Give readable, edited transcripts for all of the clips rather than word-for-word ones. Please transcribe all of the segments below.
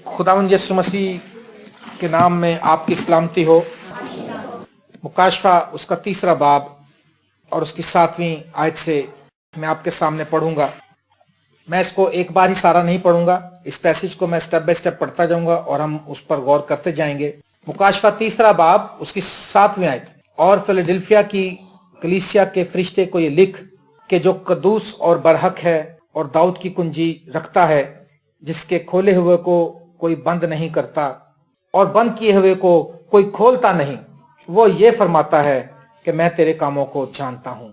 खुदावंद यीशु मसीह के नाम में आपकी सलामती हो। मुकाशफा उसका 3 बाब और उसकी 7वीं आयत से मैं आपके सामने पढ़ूंगा। मैं इसको एक बार ही सारा नहीं पढ़ूंगा, इस पैसेज को मैं स्टेप बाय स्टेप पढ़ता जाऊंगा और हम उस पर गौर करते जाएंगे। मुकाशफा 3 बाब उसकी 7वीं आयत। और फिलाडेल्फिया की कलीसिया के फरिश्ते को ये लिख कि जो कदूस और बरहक है और दाऊद की कुंजी रखता है, जिसके खोले हुए को कोई बंद नहीं करता और बंद किए हुए को कोई खोलता नहीं, वो ये फरमाता है कि मैं तेरे कामों को जानता हूं।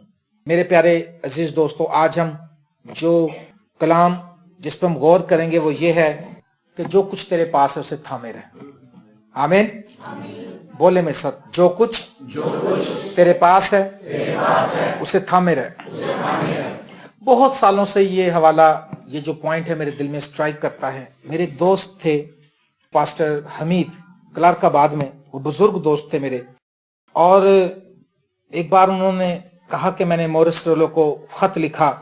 मेरे प्यारे अजीज दोस्तों, आज हम जो कलाम जिस पर हम गौर करेंगे वो ये है कि जो कुछ तेरे पास है उसे थामे रहे। आमीन। बोले में सत, जो कुछ तेरे पास है उसे थामे रहे। बहुत सालों से ये हवाला, ये जो पॉइंट है मेरे दिल में स्ट्राइक करता है। मेरे दोस्त थे पास्टर हमीद क्लार्काबाद में, वो बुजुर्ग दोस्त थे मेरे, और एक बार उन्होंने कहा कि मैंने मॉरिस रोलो को खत लिखा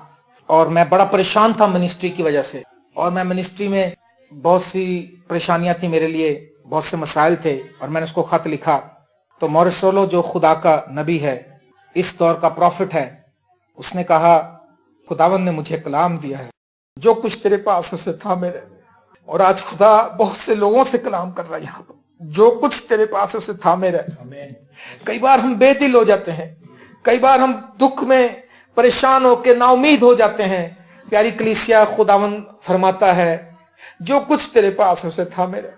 और मैं बड़ा परेशान था मिनिस्ट्री की वजह से, और मैं मिनिस्ट्री में बहुत सी परेशानियां थी मेरे लिए, बहुत से मसाइल थे, और मैंने उसको खत लिखा। तो मॉरिस रोलो जो खुदा का नबी है, इस दौर का प्रॉफिट है, उसने कहा खुदावन ने मुझे कलाम दिया है, जो कुछ तेरे पास उसे थामे रहे। और आज खुदा बहुत से लोगों से कलाम कर रहा है यहाँ पर, जो कुछ तेरे पास उसे थामे रहे। कई बार हम बेदिल हो जाते हैं, कई बार हम दुख में परेशान होकर नाउमीद हो जाते हैं। प्यारी कलीसिया, खुदावन फरमाता है जो कुछ तेरे पास उसे थामे रहे।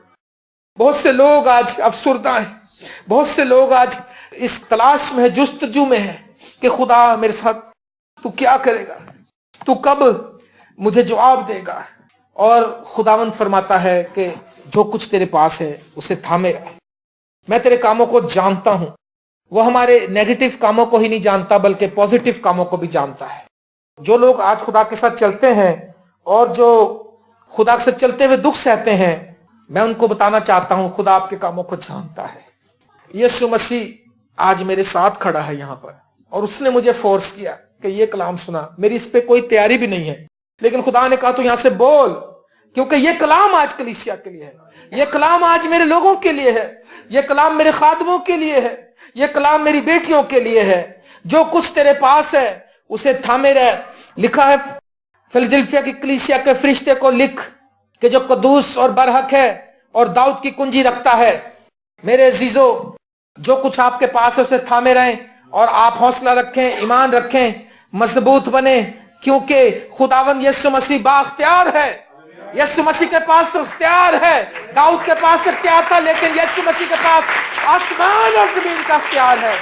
बहुत से लोग आज अफसुर्दा हैं, बहुत से लोग आज इस तलाश में है, जुस्तजू में है कि खुदा मेरे साथ तू क्या करेगा, तू कब मुझे जवाब देगा। और खुदावंद फरमाता है कि जो कुछ तेरे पास है उसे थामे रख। मैं तेरे कामों को जानता हूं। वो हमारे नेगेटिव कामों को ही नहीं जानता बल्कि पॉजिटिव कामों को भी जानता है। जो लोग आज खुदा के साथ चलते हैं और जो खुदा के साथ चलते हुए दुख सहते हैं, मैं उनको बताना चाहता हूं खुदा आपके कामों को जानता है। यीशु मसीह आज मेरे साथ खड़ा है यहाँ पर, और उसने मुझे फोर्स किया कि ये कलाम सुना। मेरी इस पे कोई तैयारी भी नहीं है, लेकिन खुदा ने कहा तू यहां से बोल, क्योंकि ये कलाम आज कलीसिया के लिए है, ये कलाम आज मेरे लोगों के लिए है, ये कलाम मेरे खादमों के लिए है, ये कलाम मेरी बेटियों के लिए है। जो कुछ तेरे पास है उसे थामे रह। लिखा है फिलाडेल्फिया की कलीसिया के फरिश्ते को लिख कि जो कदूस और बरहक है और दाऊद की कुंजी रखता है। मेरे अजीजों, जो कुछ आपके पास है उसे थामे रहें और आप हौसला रखें, ईमान रखें, मजबूत बने, क्योंकि खुदावंद यीशु मसीह बाख्तियार है। यीशु मसीह के पास इख्तियार है। दाऊद के पास इख्तियार था, लेकिन यीशु मसीह के पास आसमान और जमीन का इख्तियार है।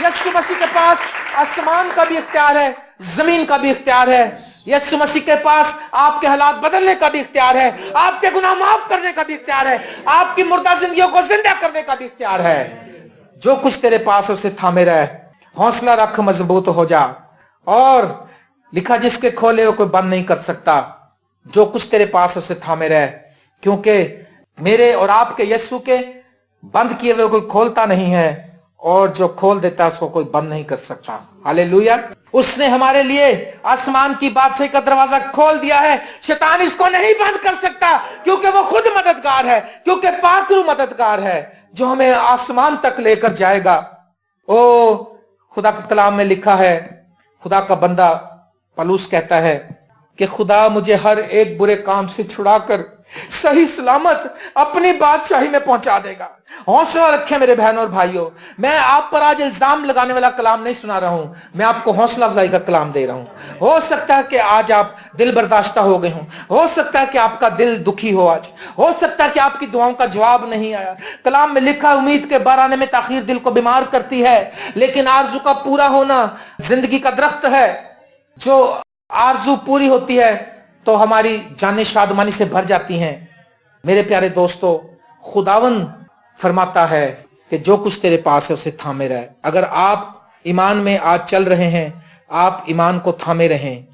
यीशु मसीह के पास आसमान का भी इख्तियार है, जमीन का भी इख्तियार है। यीशु मसीह के पास आपके हालात बदलने का भी इख्तियार है, आपके गुनाह माफ करने का भी इख्तियार है, आपकी मुर्दा जिंदगियों को जिंदा करने का भी इख्तियार है। जो कुछ तेरे पास उसे थामे रह, हौसला रख, मजबूत हो जा। और लिखा जिसके खोले हुए कोई बंद नहीं कर सकता। जो कुछ तेरे पास उसे थामे रह, क्योंकि मेरे और आपके यीशु के बंद किए हुए कोई खोलता नहीं है, और जो खोल देता है उसको कोई बंद नहीं कर सकता। हालेलुया। उसने हमारे लिए आसमान की बादशाही का दरवाजा खोल दिया है। शैतान इसको नहीं बंद कर सकता, क्योंकि वो खुद मददगार है, क्योंकि पाकरू मददगार है जो हमें आसमान तक लेकर जाएगा। ओ खुदा के कलाम में लिखा है, खुदा का बंदा पलूस कहता है कि खुदा मुझे हर एक बुरे काम से छुड़ाकर सही सलामत अपनी बादशाही में पहुंचा देगा। हौसला रखें मेरे बहनों और भाइयों। मैं आप पर आज इल्जाम लगाने वाला कलाम नहीं सुना रहा हूं, मैं आपको हौसला अफजाई का कलाम दे रहा हूं। हो सकता है कि आज आप दिल बर्दाश्ता हो गए हो सकता है कि आपका दिल दुखी हो आज, हो सकता है कि आपकी दुआओं का जवाब नहीं आया। कलाम में लिखा, उम्मीद के बराने में ताखीर दिल को बीमार करती है, लेकिन आरजू का पूरा होना जिंदगी का दरख्त है। जो आरजू पूरी होती है तो हमारी जानें शादमानी से भर जाती हैं। मेरे प्यारे दोस्तों, खुदावन फरमाता है कि जो कुछ तेरे पास है उसे थामे रहे। अगर आप ईमान में आज चल रहे हैं, आप ईमान को थामे रहें।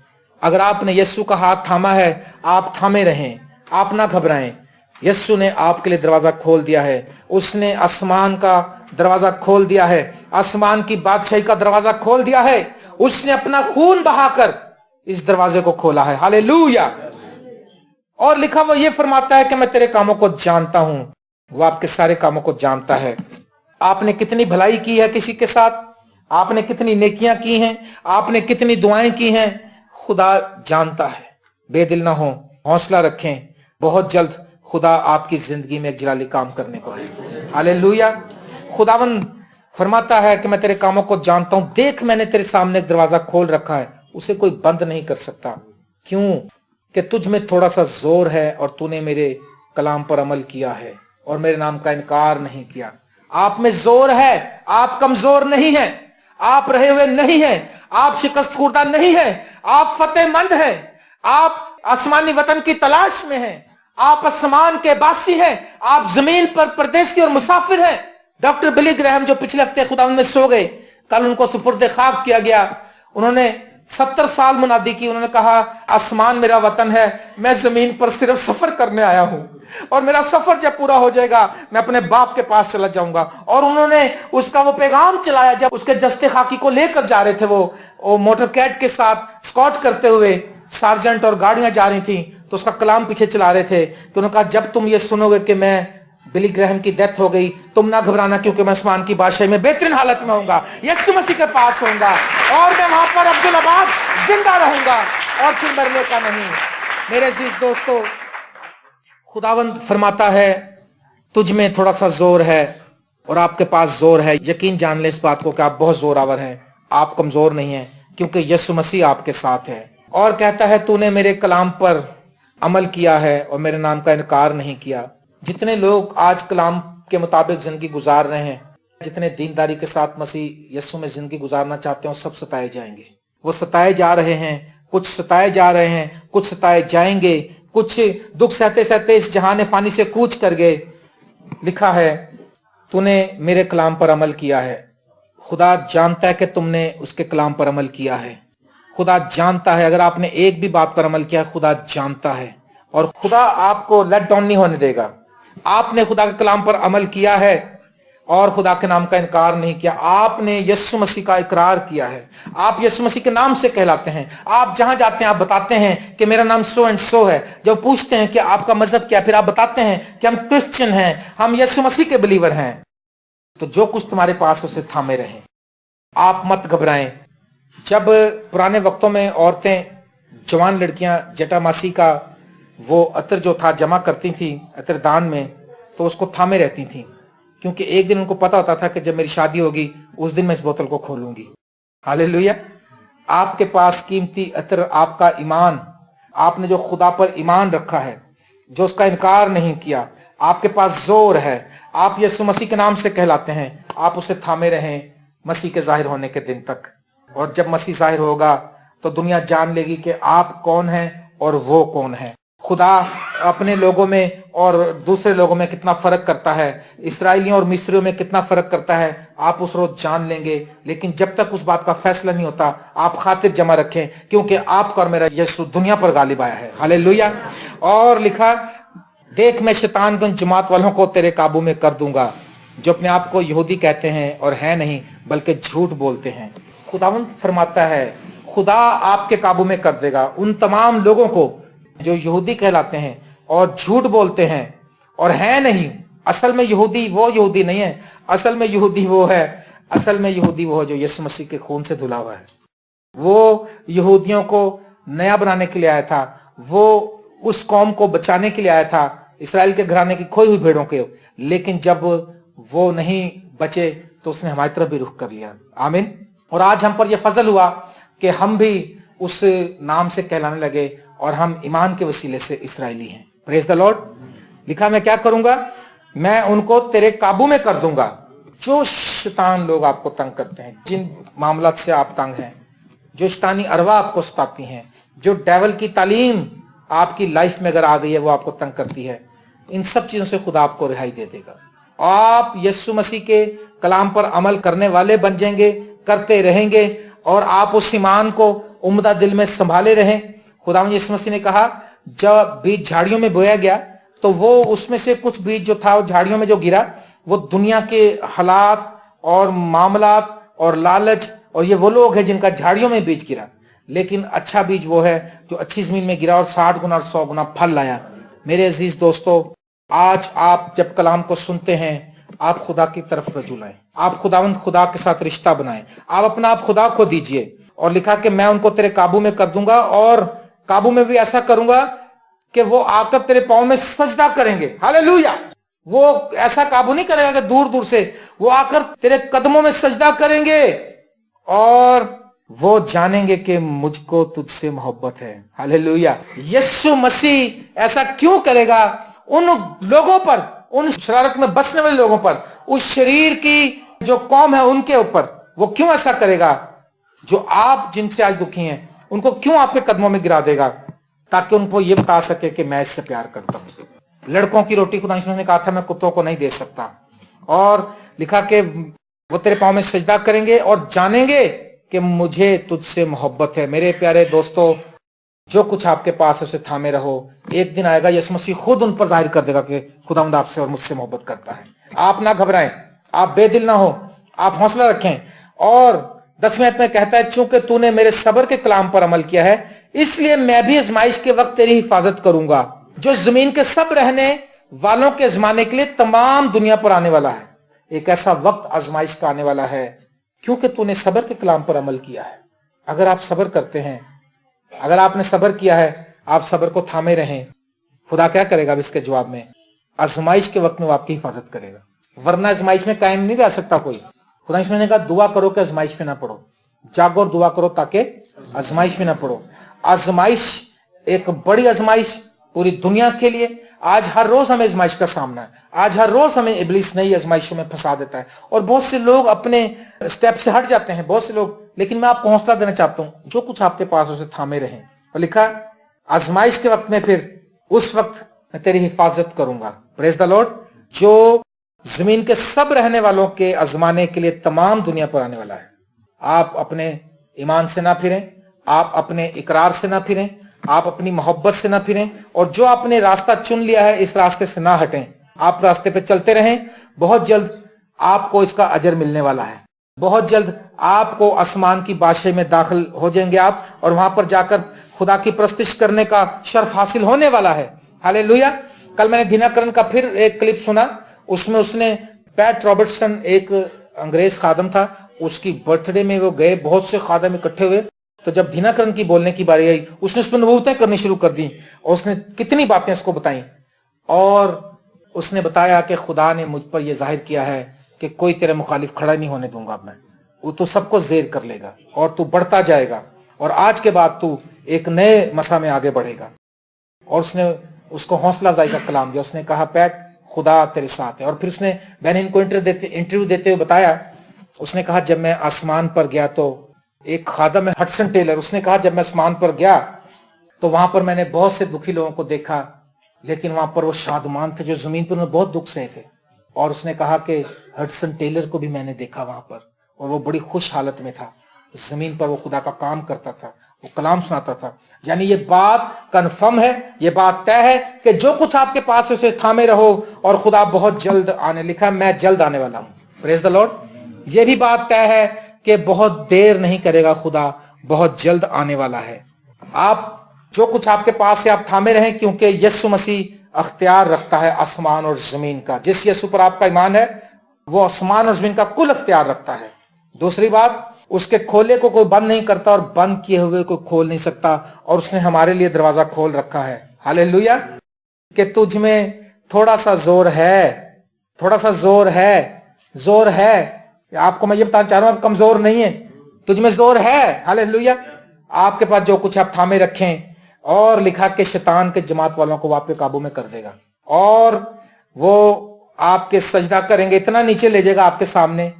अगर आपने यीशु का हाथ थामा है, आप थामे रहें, आप ना घबराएं। यीशु ने आपके लिए दरवाजा खोल दिया है। उसने आसमान का दरवाजा खोल दिया है, आसमान की बादशाही का दरवाजा खोल दिया है। उसने अपना खून बहाकर इस दरवाजे को खोला है। हालेलुया। और लिखा वो ये फरमाता है कि मैं तेरे कामों को जानता हूं। वो आपके सारे कामों को जानता है। आपने कितनी भलाई की है किसी के साथ, आपने कितनी नेकियां की हैं, आपने कितनी दुआएं की हैं, खुदा जानता है। बेदिल ना हो, हौसला रखें, बहुत जल्द खुदा आपकी जिंदगी में एक जलाली काम करने को है। हालेलुया। खुदावन फरमाता है कि मैं तेरे कामों को जानता हूं, देख मैंने तेरे सामने एक दरवाजा खोल रखा है, उसे कोई बंद नहीं कर सकता। क्यों? कि तुझ में थोड़ा सा जोर है और तूने मेरे कलाम पर अमल किया है और मेरे नाम का इनकार नहीं किया। आप में जोर है, आप कमजोर नहीं हैं, आप रहे हुए नहीं हैं, आप शिकस्त खुर्दा नहीं हैं, आप फतेहमंद हैं, आप आसमानी वतन की तलाश में हैं, आप आसमान के बासी हैं, आप जमीन पर परदेसी और मुसाफिर हैं। डॉक्टर बिली ग्रैहम जो पिछले हफ्ते खुदावंद में सो गए, कल उनको सुपुर्द खाक किया गया। उन्होंने 70 साल मुनादी की। उन्होंने कहा आसमान मेरा वतन है, मैं जमीन पर सिर्फ सफर करने आया हूं और मेरा सफर जब पूरा हो जाएगा मैं अपने बाप के पास चला जाऊंगा। और उन्होंने उसका वो पैगाम चलाया जब उसके जस्ते खाकी को लेकर जा रहे थे, वो मोटर कैट के साथ स्कॉट करते हुए सार्जेंट और गाड़ियां जा रही थी, तो उसका कलाम पीछे चला रहे थे। तो उन्होंने कहा जब तुम ये सुनोगे कि मैं बिली ग्रैहम की डेथ हो गई, तुम ना घबराना, क्योंकि मैं आसमान की बादशाही में बेहतरीन हालत में होऊंगा, यीशु मसीह के पास होऊंगा और मैं वहां पर अब्दुल आबाद जिंदा रहूंगा और फिर मरने का नहीं। मेरे अजीज दोस्तों, खुदावंद फरमाता है तुझ में थोड़ा सा जोर है और आपके पास जोर है। यकीन जान ले इस बात को कि आप बहुत जोरावर हैं, आप कमजोर नहीं हैं, क्योंकि यीशु मसीह आपके साथ है। और कहता है तूने मेरे कलाम पर अमल किया है और मेरे नाम का इनकार नहीं किया। जितने लोग आज कलाम के मुताबिक जिंदगी गुजार रहे हैं, जितने दीनदारी के साथ मसीह यीशु में जिंदगी गुजारना चाहते हैं, सब सताए जाएंगे। वो सताए जा रहे हैं, कुछ सताए जा रहे हैं, कुछ सताए जाएंगे, कुछ दुख सहते सहते इस जहान पानी से कूच कर गए। लिखा है तूने मेरे कलाम पर अमल किया है। खुदा जानता है कि तुमने उसके कलाम पर अमल किया है। खुदा जानता है अगर आपने एक भी बात पर अमल किया, खुदा जानता है और खुदा आपको लेट डाउन नहीं होने देगा। आपने खुदा के कलाम पर अमल किया है और खुदा के नाम का इनकार नहीं किया। आपने यीशु मसीह का इकरार किया है, आप यीशु मसीह के नाम से कहलाते हैं। आप जहां जाते हैं आप बताते हैं कि मेरा नाम सो एंड सो है। जब पूछते हैं कि आपका मजहब क्या, फिर आप बताते हैं कि हम क्रिश्चियन हैं, हम यीशु मसीह के बिलीवर हैं। तो जो कुछ तुम्हारे पास उसे थामे रहें, आप मत घबराएं। जब पुराने वक्तों में औरतें, जवान लड़कियां जटामासी का वो अतर जो था जमा करती थी अतरदान में, तो उसको थामे रहती थी, क्योंकि एक दिन उनको पता होता था कि जब मेरी शादी होगी उस दिन मैं इस बोतल को खोलूंगी। हालेलुया। आपके पास कीमती अतर आपका ईमान, आपने जो खुदा पर ईमान रखा है, जो उसका इनकार नहीं किया, आपके पास जोर है, आप यीशु मसीह के नाम से कहलाते हैं, आप उसे थामे रहें मसीह के जाहिर होने के दिन तक। और जब मसीह जाहिर होगा तो दुनिया जान लेगी कि आप कौन हैं और वो कौन है। खुदा अपने लोगों में और दूसरे लोगों में कितना फर्क करता है, इसराइलियों और मिस्रियों में कितना फर्क करता है, आप उस रोज जान लेंगे। लेकिन जब तक उस बात का फैसला नहीं होता, आप खातिर जमा रखें, क्योंकि आपका और मेरा यीशु दुनिया पर गालिब आया है। हालेलुया। और लिखा देख मैं शैतानगंज जमात वालों को तेरे काबू में कर दूंगा, जो अपने आप को यहूदी कहते हैं और है नहीं बल्कि झूठ बोलते हैं। खुदावंद फरमाता है खुदा आपके काबू में कर देगा उन तमाम लोगों को जो यहूदी कहलाते हैं और झूठ बोलते हैं और है नहीं। असल में यहूदी वो यहूदी नहीं है, असल में यहूदी वो है, असल में यहूदी वो है जो यीशु मसीह के खून से धुला हुआ है। वो यहूदियों को नया बनाने के लिए आया था, वो उस कौम को बचाने के लिए आया था, इसराइल के घराने की खोई हुई भेड़ों के। लेकिन जब वो नहीं बचे तो उसने हमारी तरफ भी रुख कर लिया। आमीन। और आज हम पर यह फजल हुआ कि हम भी उस नाम से कहलाने लगे और हम ईमान के वसीले से इसराइली हैं। Praise the Lord. लिखा मैं क्या करूंगा, मैं उनको तेरे काबू में कर दूंगा। जो शैतान लोग आपको तंग करते हैं, जिन मामलात से आप तंग हैं, जो शैतानी अरवा आपको सताती हैं, जो डेवल की तालीम आपकी लाइफ में अगर आ गई है वो आपको तंग करती है, इन सब चीजों से खुदा आपको रिहाई दे देगा। आप यीशु मसीह के कलाम पर अमल करने वाले बन जाएंगे, करते रहेंगे और आप उस ईमान को उम्दा दिल में संभाले रहें। खुदावंद यीशु मसीह ने कहा जब बीज झाड़ियों में बोया गया तो वो उसमें से कुछ बीज जो था वो झाड़ियों में जो गिरा, वो दुनिया के हालात और मामलात और लालच, और ये वो लोग हैं जिनका झाड़ियों में बीज गिरा। लेकिन अच्छा बीज वो है जो अच्छी जमीन में गिरा और 60 गुना और 100 गुना फल लाया। मेरे अजीज दोस्तों, आज आप जब कलाम को सुनते हैं, आप खुदा की तरफ रजू लाएं, आप खुदा के साथ रिश्ता बनाएं, आप अपना आप खुदा को दीजिए। और लिखा कि मैं उनको तेरे काबू में कर दूंगा, और काबू में भी ऐसा करूंगा कि वो आकर तेरे पांव में सजदा करेंगे। हालेलुया। वो ऐसा काबू नहीं करेगा कि दूर दूर से, वो आकर तेरे कदमों में सजदा करेंगे और वो जानेंगे कि मुझको तुझसे मोहब्बत है। हालेलुया। यीशु मसीह ऐसा क्यों करेगा? उन लोगों पर, उन शरारत में बसने वाले लोगों पर, उस शरीर की जो कौम है उनके ऊपर वो क्यों ऐसा करेगा? जो आप जिनसे आज दुखी हैं उनको क्यों आपके कदमों में गिरा देगा? ताकि उनको ये बता सके कि मैं इससे प्यार करता हूं। लड़कों की रोटी खुदा ने कहा था मैं कुत्तों को नहीं दे सकता। और लिखा कि वो तेरे पांव में सजदा करेंगे और जानेंगे कि मुझे तुझसे मोहब्बत है। मेरे प्यारे दोस्तों, जो कुछ आपके पास है उसे थामे रहो। एक दिन आएगा यीशु मसीह खुद उन पर जाहिर कर देगा कि खुदावंद आपसे और मुझसे मोहब्बत करता है। आप ना घबराएं, आप बेदिल ना हो, आप हौसला रखें। और 10वें आयत में कहता है, चूंकि तूने मेरे सब्र के कलाम पर अमल किया है, इसलिए मैं भी आजमाइश के वक्त तेरी हिफाजत करूंगा, जो जमीन के सब रहने वालों के आजमाने के लिए तमाम दुनिया पर आने वाला है। एक ऐसा वक्त आजमाइश का आने वाला है क्योंकि तूने सब्र के कलाम पर अमल किया है। अगर आप सब्र करते हैं, अगर आपने सब्र किया है, आप सब्र को थामे रहें, खुदा क्या करेगा? इसके जवाब में आजमाइश के वक्त में वो आपकी हिफाजत करेगा। वरना आजमाइश में कायम नहीं रह सकता कोई। खुदा ने कहा दुआ करो कि आजमाइश में ना पड़ो, जागो और दुआ करो ताकि आजमाइश में ना पड़ो। आजमाइश एक बड़ी आजमाइश पूरी दुनिया के लिए। आज हर रोज हमें आजमाइश का सामना है, आज हर रोज हमें इब्लीस नई आजमाइशों में फंसा देता है और बहुत से लोग अपने स्टेप से हट जाते हैं, बहुत से लोग। लेकिन मैं आपको हौसला देना चाहता हूं, जो कुछ आपके पास उसे थामे रहें। और लिखा आजमाइश के वक्त में फिर उस वक्त मैं तेरी हिफाजत करूंगा। Praise the Lord. जो जमीन के सब रहने वालों के आजमाने के लिए तमाम दुनिया पर आने वाला है। आप अपने ईमान से ना फिरें, आप अपने इकरार से ना फिरें, आप अपनी मोहब्बत से ना फिरें, और जो आपने रास्ता चुन लिया है इस रास्ते से ना हटें। आप रास्ते पे चलते रहें। बहुत जल्द आपको इसका अजर मिलने वाला है। बहुत जल्द आपको आसमान की बादशाही में दाखिल हो जाएंगे आप, और वहां पर जाकर खुदा की प्रस्तिश करने का शर्फ हासिल होने वाला है। हालेलुया। कल मैंने दिनाकरण का फिर एक क्लिप सुना, उसमें उसने पैट रॉबर्टसन, एक अंग्रेज खादम था, उसकी बर्थडे में वो गए, बहुत से खादम इकट्ठे हुए। तो जब दिनाकरण की बोलने की बारी आई, उसने उसमें नबूवतें करनी शुरू कर दी और उसने कितनी बातें उसको बताई। और उसने बताया कि खुदा ने मुझ पर यह जाहिर किया है कि कोई तेरे मुखालिफ खड़ा नहीं होने दूंगा मैं, वो तो सबको जेर कर लेगा और तू बढ़ता जाएगा, और आज के बाद तू एक नए मसा में आगे बढ़ेगा। और उसने उसको हौसला अफजाई का कलाम दिया। उसने कहा पैट, खुदा तेरे साथ है। और फिर उसने बेनिन को इंटरव्यू देते हुए बताया, उसने कहा जब मैं आसमान पर गया तो एक खादम है हडसन टेलर, उसने कहा जब मैं आसमान पर गया तो वहां पर मैंने बहुत से दुखी लोगों को देखा, लेकिन वहां पर वो शादमान थे जो जमीन पर उन्होंने बहुत दुख सहे थे। और उसने कहा कि हडसन टेलर को भी मैंने देखा वहां पर, और वो बड़ी खुश हालत में था, जमीन पर वो खुदा का काम करता था, वो कलाम सुनाता था। यानी ये बात कन्फर्म है, ये बात तय है कि जो कुछ आपके पास है उसे थामे रहो, और खुदा बहुत जल्द आने, लिखा मैं जल्द आने वाला हूं। Praise the Lord. ये भी बात तय है कि बहुत देर नहीं करेगा खुदा, बहुत जल्द आने वाला है। आप जो कुछ आपके पास है आप थामे रहें, क्योंकि यीशु मसीह अख्तियार रखता है आसमान और जमीन का। जिस यीशु पर आपका ईमान है वो आसमान और जमीन का कुल अख्तियार रखता है। दूसरी बात, उसके खोले को कोई बंद नहीं करता और बंद किए हुए को खोल नहीं सकता, और उसने हमारे लिए दरवाजा खोल रखा है। हालेलुया। कि तुझ में थोड़ा सा जोर है, थोड़ा सा जोर है, जोर है। आपको मैं ये बताना चाह रहा हूं, आप कमजोर नहीं है, तुझ में जोर है। हालेलुया। आपके पास जो कुछ आप थामे रखें, और लिखा के शैतान के जमात वालों को वो आपके काबू में कर देगा, और वो आपके सजदा करेंगे, इतना नीचे ले जाएगा आपके सामने।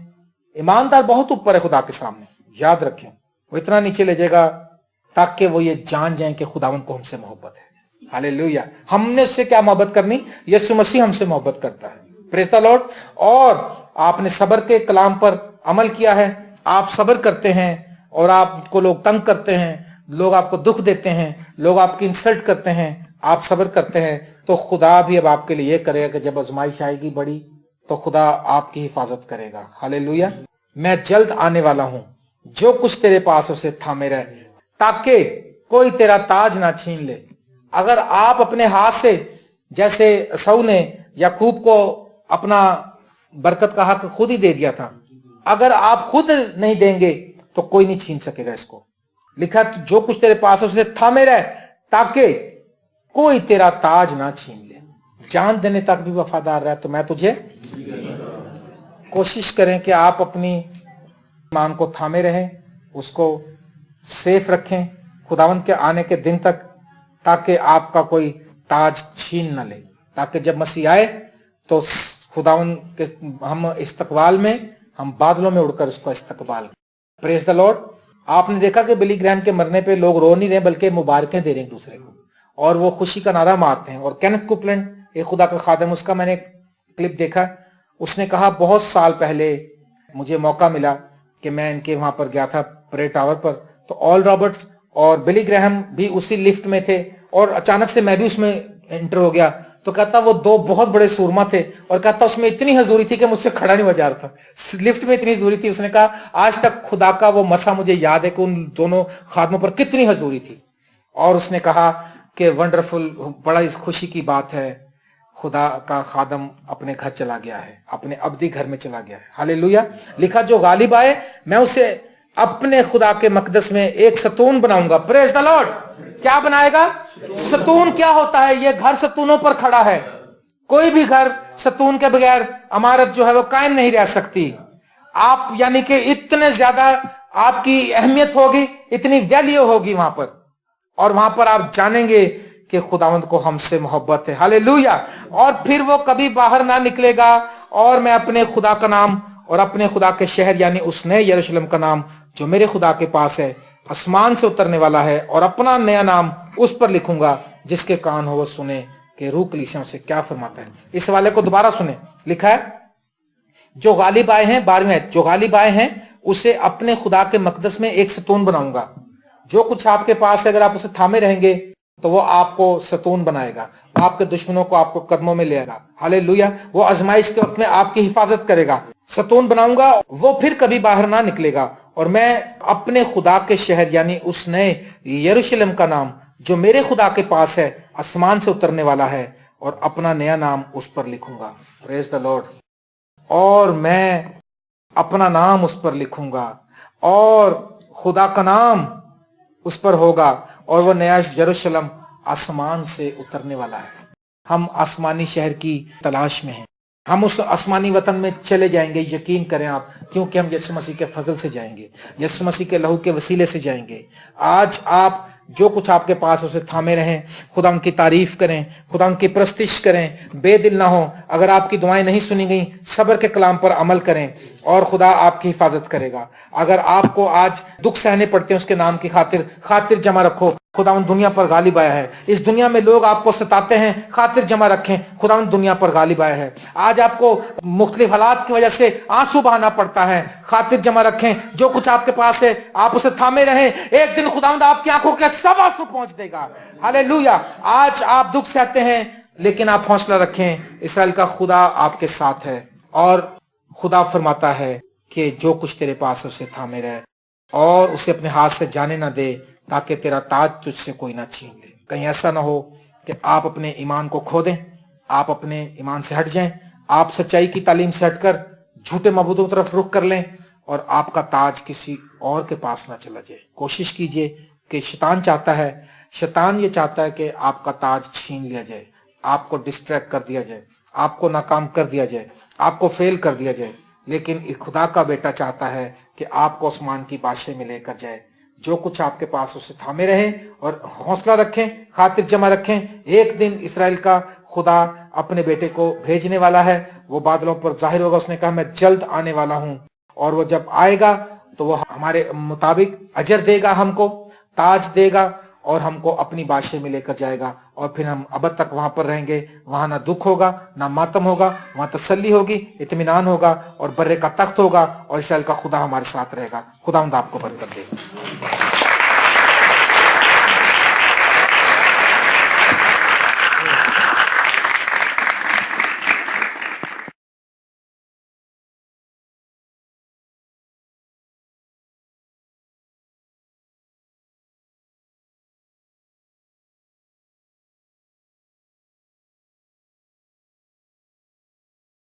ईमानदार बहुत ऊपर है खुदा के सामने, याद रखें, वो इतना नीचे ले जाएगा ताकि वो ये जान जाएं कि खुदावंद को हमसे मोहब्बत है। हालेलुया। हमने उससे क्या मोहब्बत करनी? यीशु मसीह हमसे मोहब्बत करता है। Praise the Lord. और आपने सब्र के कलाम पर अमल किया है, आप सब्र करते हैं, और आपको लोग तंग करते हैं, लोग आपको दुख देते हैं, लोग आपकी इंसल्ट करते हैं, आप सब्र करते हैं, तो खुदा भी अब आपके लिए करेगा कि जब आजमाइश आएगी बड़ी तो खुदा आपकी हिफाजत करेगा। हालेलुया। मैं जल्द आने वाला हूं, जो कुछ तेरे पास उसे थामे रहे, ताकि कोई तेरा ताज ना छीन ले। अगर आप अपने हाथ से, जैसे सऊ ने याकूब को अपना बरकत का हक खुद ही दे दिया था, अगर आप खुद नहीं देंगे तो कोई नहीं छीन सकेगा इसको। लिखा जो कुछ तेरे पास है उसे थामे रह ताकि कोई तेरा ताज ना छीन ले। जान देने तक भी वफादार रहे तो मैं तुझे। कोशिश करें कि आप अपनी ईमान को थामे रहें, उसको सेफ रखें खुदावंद के आने के दिन तक, ताकि आपका कोई ताज छीन न ले, ताकि जब मसीह आए तो खुदावंद के हम इस्तकबाल में, हम बादलों में उड़कर उसका इस्तकबाल। Praise the Lord. आपने देखा कि बिली ग्रैहम के मरने पे लोग रो नहीं रहे बल्कि मुबारकें दे रहे हैं दूसरे को, और वो खुशी का नारा मारते हैं। और केनेथ कुपलैंड, एक खुदा का खादिम, उसका मैंने क्लिप देखा, उसने कहा बहुत साल पहले मुझे मौका मिला कि मैं इनके वहां पर गया था परेड टावर पर, तो ऑल रॉबर्ट्स और बिली ग्रैहम भी उसी लिफ्ट में थे और अचानक से मैं भी उसमें एंटर हो गया। तो कहता वो दो बहुत बड़े सूरमा थे, और कहता उसमें इतनी हजूरी थी कि मुझसे खड़ा नहीं हुआ जा रहा था, लिफ्ट में इतनी हजूरी थी। उसने कहा आज तक खुदा का वो मसा मुझे याद है कि उन दोनों खादमों पर कितनी हजूरी थी। और उसने कहा कि वंडरफुल, बड़ा इस खुशी की बात है, खुदा का खादम अपने घर चला गया है, अपने अब्दी घर में चला गया है। हालेलुया। लिखा जो गालिब आए मैं उसे अपने खुदा के मकदस में एक सतून बनाऊंगा। Praise the Lord. क्या बनाएगा? सतून। क्या होता है? ये घर सतूनों पर खड़ा है। कोई भी घर सतून के बगैर इमारत जो है वो कायम नहीं रह सकती। आप यानी कि इतने ज्यादा आपकी अहमियत होगी, इतनी वैल्यू होगी वहां पर, और वहां पर आप जानेंगे कि खुदावंद को हमसे मोहब्बत है। हालेलुया। और फिर वो कभी बाहर ना निकलेगा, और मैं अपने खुदा का नाम और अपने खुदा के शहर यानी उस नए यरूशलेम का नाम जो मेरे खुदा के पास है, आसमान से उतरने वाला है, और अपना नया नाम उस पर लिखूंगा। जिसके कान हो वो सुने कि रूह कलीसियाओं से क्या फरमाता है। इस वाले को दोबारा सुने। लिखा है जो गालिब आए हैं, 12वें आयत, जो गालिब आए हैं उसे अपने खुदा के मकदस में एक सतून बनाऊंगा। जो कुछ आपके पास है अगर आप उसे थामे रहेंगे तो वो आपको सतून बनाएगा, आपके दुश्मनों को आपको कदमों में ले आएगा। हालेलुया। वो आजमाइश के वक्त में आपकी हिफाजत करेगा। सतून बनाऊंगा, वो फिर कभी बाहर ना निकलेगा, और मैं अपने खुदा के शहर यानी उस नए यरूशलेम का नाम जो मेरे खुदा के पास है, आसमान से उतरने वाला है, और अपना नया नाम उस पर लिखूंगा। Praise the Lord. और मैं अपना नाम उस पर लिखूंगा, और खुदा का नाम उस पर होगा, और वो नया यरूशलेम आसमान से उतरने वाला है। हम आसमानी शहर की तलाश में हैं। हम उस आसमानी वतन में चले जाएंगे, यकीन करें आप, क्योंकि हम यीशु मसीह के फजल से जाएंगे, यीशु मसीह के लहू के वसीले से जाएंगे। आज आप जो कुछ आपके पास उसे थामे रहें, खुदा उनकी तारीफ करें, खुदा उनकी प्रस्तिश करें, बेदिल ना हो। अगर आपकी दुआएं नहीं सुनी गई, सब्र के कलाम पर अमल करें और खुदा आपकी हिफाजत करेगा। अगर आपको आज दुख सहने पड़ते हैं उसके नाम की खातिर जमा रखो। खुदावंद दुनिया पर गालिब आया है। इस दुनिया में लोग आपको सताते हैं, खातिर जमा रखें, खुदावंद दुनिया पर गालिब आया है। आज आपको मुख्तलिफ हालात की वजह से आंसू बहाना पड़ता है, खातिर जमा रखें। जो कुछ आपके पास है आप उसे थामे रहें, एक दिन खुदावंद आपकी आंखों के सब आंसू पहुंच देगा। हालेलुया। आज आप दुख सहते हैं लेकिन आप हौसला रखें, इस्राएल का खुदा आपके साथ है, और खुदा फरमाता है कि जो कुछ तेरे पास है उसे थामे रहे, और उसे अपने हाथ से जाने ना दे, ताकि तेरा ताज तुझसे कोई ना छीन ले। कहीं ऐसा ना हो कि आप अपने ईमान को खो दें, आप अपने ईमान से हट जाएं, आप सच्चाई की तालीम से हटकर झूठे मबूदों की तरफ रुख कर लें, और आपका ताज किसी और के पास ना चला जाए। कोशिश कीजिए कि शैतान ये चाहता है कि आपका ताज छीन लिया जाए, आपको डिस्ट्रैक्ट कर दिया जाए, आपको नाकाम कर दिया जाए, आपको फेल कर दिया जाए। लेकिन खुदा का बेटा चाहता है कि आपको आसमान की बादशाही में लेकर जाए। जो कुछ आपके पास उसे थामे रहें और हौसला रखें, खातिर जमा रखें। एक दिन इस्राएल का खुदा अपने बेटे को भेजने वाला है, वो बादलों पर जाहिर होगा। उसने कहा मैं जल्द आने वाला हूं, और वो जब आएगा तो वो हमारे मुताबिक अजर देगा, हमको ताज देगा, और हमको अपनी बादशाही में लेकर जाएगा, और फिर हम अब तक वहां पर रहेंगे। वहां ना दुख होगा, ना मातम होगा, वहां तसल्ली होगी, इत्मीनान होगा, और बर्रे का तख्त होगा, और इस्राएल का खुदा हमारे साथ रहेगा। खुदावंद आपको बरकत दे।